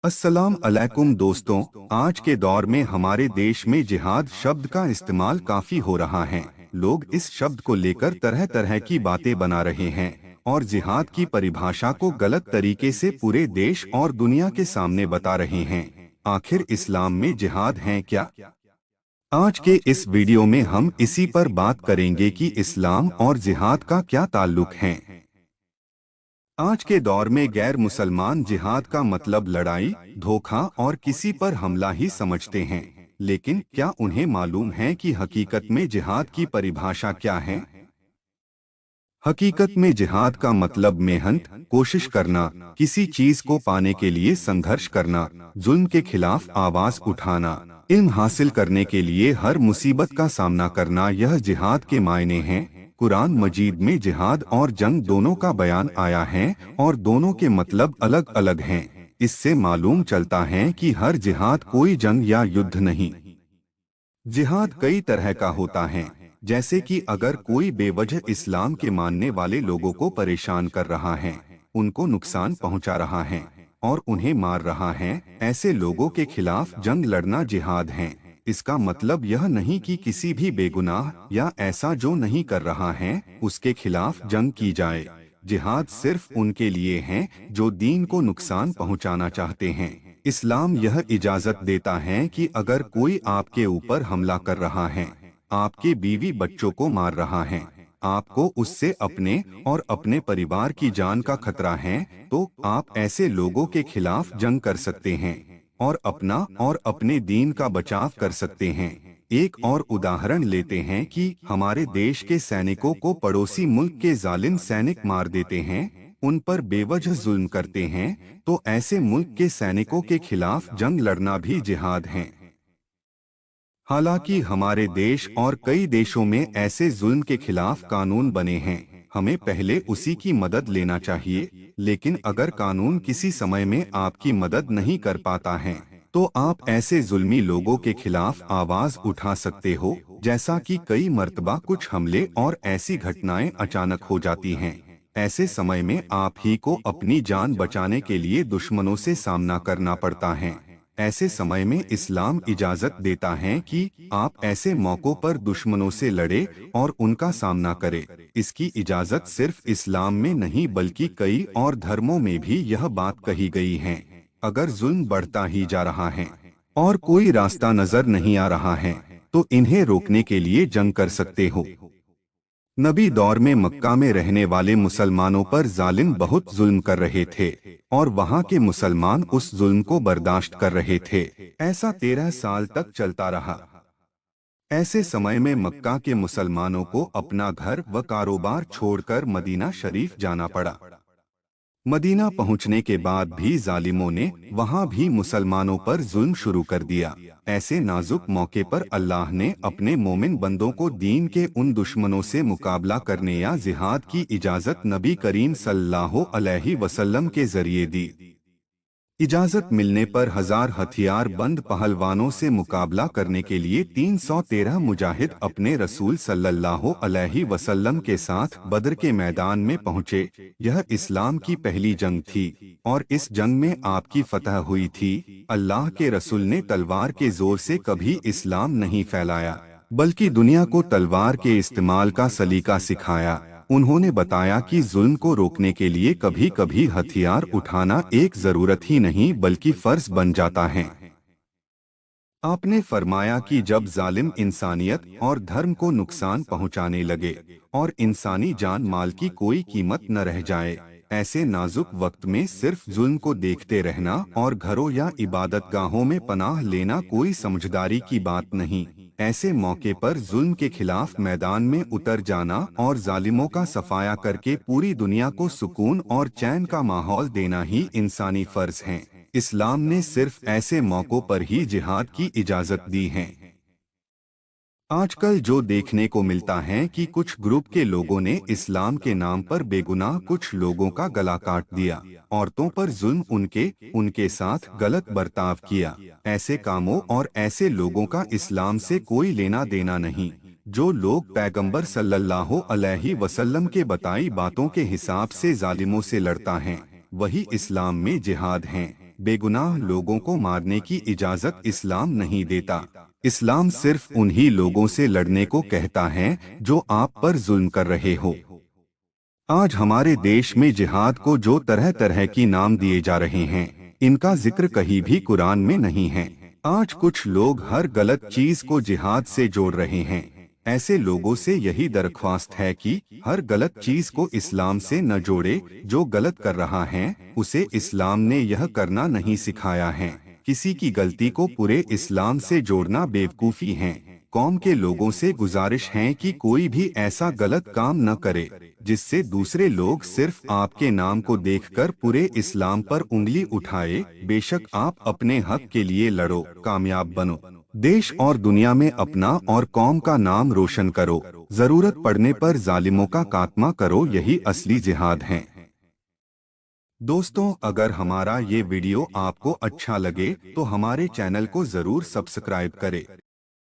अस्सलाम अलैकुम दोस्तों। आज के दौर में हमारे देश में जिहाद शब्द का इस्तेमाल काफी हो रहा है। लोग इस शब्द को लेकर तरह तरह की बातें बना रहे हैं और जिहाद की परिभाषा को गलत तरीके से पूरे देश और दुनिया के सामने बता रहे हैं। आखिर इस्लाम में जिहाद है क्या? आज के इस वीडियो में हम इसी पर बात करेंगे कि इस्लाम और जिहाद का क्या ताल्लुक है। आज के दौर में गैर मुसलमान जिहाद का मतलब लड़ाई, धोखा और किसी पर हमला ही समझते हैं। लेकिन क्या उन्हें मालूम है कि हकीकत में जिहाद की परिभाषा क्या है? हकीकत में जिहाद का मतलब मेहनत, कोशिश करना, किसी चीज को पाने के लिए संघर्ष करना, जुल्म के खिलाफ आवाज उठाना, इल्म हासिल करने के लिए हर मुसीबत का सामना करना, यह जिहाद के मायने हैं। कुरान मजीद में जिहाद और जंग दोनों का बयान आया है और दोनों के मतलब अलग अलग हैं। इससे मालूम चलता है कि हर जिहाद कोई जंग या युद्ध नहीं। जिहाद कई तरह का होता है, जैसे कि अगर कोई बेवजह इस्लाम के मानने वाले लोगों को परेशान कर रहा है, उनको नुकसान पहुंचा रहा है और उन्हें मार रहा है, ऐसे लोगों के खिलाफ जंग लड़ना जिहाद है। इसका मतलब यह नहीं कि किसी भी बेगुनाह या ऐसा जो नहीं कर रहा है उसके खिलाफ जंग की जाए। जिहाद सिर्फ उनके लिए है जो दीन को नुकसान पहुंचाना चाहते हैं। इस्लाम यह इजाजत देता है कि अगर कोई आपके ऊपर हमला कर रहा है, आपके बीवी बच्चों को मार रहा है, आपको उससे अपने और अपने परिवार की जान का खतरा है, तो आप ऐसे लोगों के खिलाफ जंग कर सकते हैं और अपना और अपने दीन का बचाव कर सकते हैं। एक और उदाहरण लेते हैं कि हमारे देश के सैनिकों को पड़ोसी मुल्क के जालिम सैनिक मार देते हैं, उन पर बेवजह जुल्म करते हैं, तो ऐसे मुल्क के सैनिकों के खिलाफ जंग लड़ना भी जिहाद है। हालांकि हमारे देश और कई देशों में ऐसे जुल्म के खिलाफ कानून बने हैं, हमें पहले उसी की मदद लेना चाहिए। लेकिन अगर कानून किसी समय में आपकी मदद नहीं कर पाता है, तो आप ऐसे जुल्मी लोगों के खिलाफ आवाज उठा सकते हो, जैसा कि कई मर्तबा कुछ हमले और ऐसी घटनाएं अचानक हो जाती हैं। ऐसे समय में आप ही को अपनी जान बचाने के लिए दुश्मनों से सामना करना पड़ता है। ऐसे समय में इस्लाम इजाजत देता है कि आप ऐसे मौकों पर दुश्मनों से लड़े और उनका सामना करें। इसकी इजाजत सिर्फ इस्लाम में नहीं बल्कि कई और धर्मों में भी यह बात कही गई है। अगर जुल्म बढ़ता ही जा रहा है और कोई रास्ता नजर नहीं आ रहा है, तो इन्हें रोकने के लिए जंग कर सकते हो। नबी दौर में मक्का में रहने वाले मुसलमानों पर जालिम बहुत जुल्म कर रहे थे और वहाँ के मुसलमान उस जुल्म को बर्दाश्त कर रहे थे। ऐसा 13 साल तक चलता रहा। ऐसे समय में मक्का के मुसलमानों को अपना घर व कारोबार छोड़कर मदीना शरीफ जाना पड़ा। मदीना पहुंचने के बाद भी जालिमों ने वहां भी मुसलमानों पर जुल्म शुरू कर दिया। ऐसे नाजुक मौके पर अल्लाह ने अपने मोमिन बंदों को दीन के उन दुश्मनों से मुकाबला करने या जिहाद की इजाजत नबी करीम सल्लल्लाहु अलैहि वसल्लम के जरिए दी। इजाजत मिलने पर हजार हथियार बंद पहलवानों से मुकाबला करने के लिए 313 मुजाहिद अपने रसूल सल्लल्लाहु अलैहि वसल्लम के साथ बद्र के मैदान में पहुंचे। यह इस्लाम की पहली जंग थी और इस जंग में आपकी फतह हुई थी। अल्लाह के रसूल ने तलवार के जोर से कभी इस्लाम नहीं फैलाया, बल्कि दुनिया को तलवार के इस्तेमाल का सलीका सिखाया। उन्होंने बताया कि जुल्म को रोकने के लिए कभी कभी हथियार उठाना एक जरूरत ही नहीं बल्कि फर्ज बन जाता है। आपने फरमाया कि जब जालिम इंसानियत और धर्म को नुकसान पहुंचाने लगे और इंसानी जान माल की कोई कीमत न रह जाए, ऐसे नाजुक वक्त में सिर्फ जुल्म को देखते रहना और घरों या इबादत गाहों में पनाह लेना कोई समझदारी की बात नहीं। ऐसे मौके पर जुल्म के खिलाफ मैदान में उतर जाना और जालिमों का सफाया करके पूरी दुनिया को सुकून और चैन का माहौल देना ही इंसानी फर्ज है। इस्लाम ने सिर्फ ऐसे मौकों पर ही जिहाद की इजाजत दी है। आजकल जो देखने को मिलता है कि कुछ ग्रुप के लोगों ने इस्लाम के नाम पर बेगुनाह कुछ लोगों का गला काट दिया, औरतों पर जुल्म, उनके साथ गलत बर्ताव किया। ऐसे कामों और ऐसे लोगों का इस्लाम से कोई लेना देना नहीं। जो लोग पैगंबर सल्लल्लाहु अलैहि वसल्लम के बताई बातों के हिसाब से जालिमों से लड़ता है, वही इस्लाम में जिहाद हैं। बेगुनाह लोगों को मारने की इजाजत इस्लाम नहीं देता। इस्लाम सिर्फ उन्हीं लोगों से लड़ने को कहता है जो आप पर जुल्म कर रहे हो। आज हमारे देश में जिहाद को जो तरह तरह की नाम दिए जा रहे हैं, इनका जिक्र कहीं भी कुरान में नहीं है। आज कुछ लोग हर गलत चीज को जिहाद से जोड़ रहे हैं। ऐसे लोगों से यही दरख्वास्त है कि हर गलत चीज को इस्लाम से न जोड़े। जो गलत कर रहा है उसे इस्लाम ने यह करना नहीं सिखाया है। किसी की गलती को पूरे इस्लाम से जोड़ना बेवकूफी है। कौम के लोगों से गुजारिश है कि कोई भी ऐसा गलत काम न करे जिससे दूसरे लोग सिर्फ आपके नाम को देखकर पूरे इस्लाम पर उंगली उठाए। बेशक आप अपने हक के लिए लड़ो, कामयाब बनो, देश और दुनिया में अपना और कौम का नाम रोशन करो, जरूरत पड़ने पर जालिमों का खात्मा करो, यही असली जिहाद है। दोस्तों, अगर हमारा ये वीडियो आपको अच्छा लगे तो हमारे चैनल को जरूर सब्सक्राइब करें।